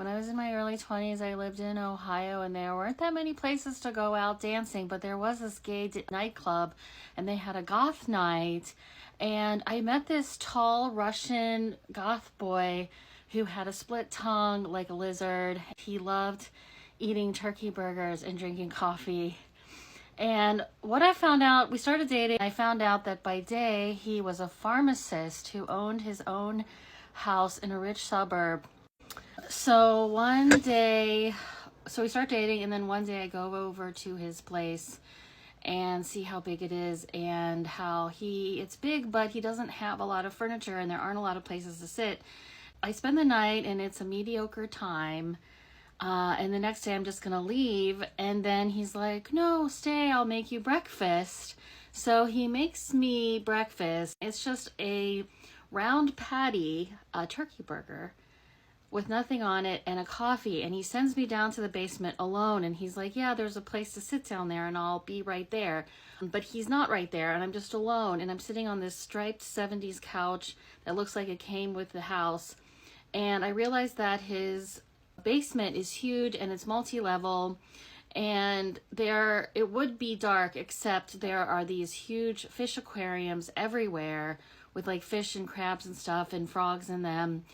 When I was in my early 20s, I lived in Ohio, and there weren't that many places to go out dancing, but there was this gay nightclub, and they had a goth night, and I met this tall Russian goth boy who had a split tongue like a lizard. He loved eating turkey burgers and drinking coffee. And what I found out, we started dating. I found out that by day he was a pharmacist who owned his own house in a rich suburb. So one day, so we start dating, and then one day I go over to his place and see how big it is, and how it's big, but he doesn't have a lot of furniture and there aren't a lot of places to sit. I spend the night and it's a mediocre time. And the next day I'm just gonna leave, and then he's like, no, stay, I'll make you breakfast. So he makes me breakfast. It's just a round patty, a turkey burger with nothing on it, and a coffee, and he sends me down to the basement alone, and he's like, yeah, there's a place to sit down there and I'll be right there. But he's not right there, and I'm just alone, and I'm sitting on this striped 70s couch that looks like it came with the house. And I realized that his basement is huge and it's multi-level, and it would be dark, except there are these huge fish aquariums everywhere with like fish and crabs and stuff and frogs in them.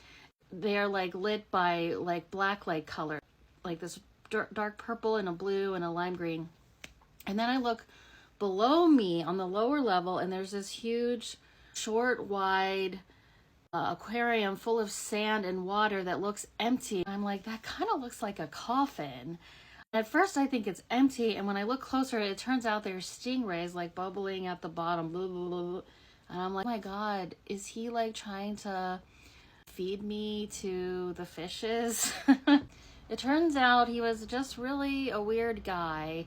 They're like lit by like black light color, like this dark purple and a blue and a lime green. And then I look below me on the lower level, and there's this huge short wide aquarium full of sand and water that looks empty. I'm like, that kind of looks like a coffin. At first I think it's empty, and when I look closer, it turns out there's stingrays like bubbling at the bottom, blah, blah, blah. And I'm like, oh my god, is he like trying to feed me to the fishes? It turns out he was just really a weird guy.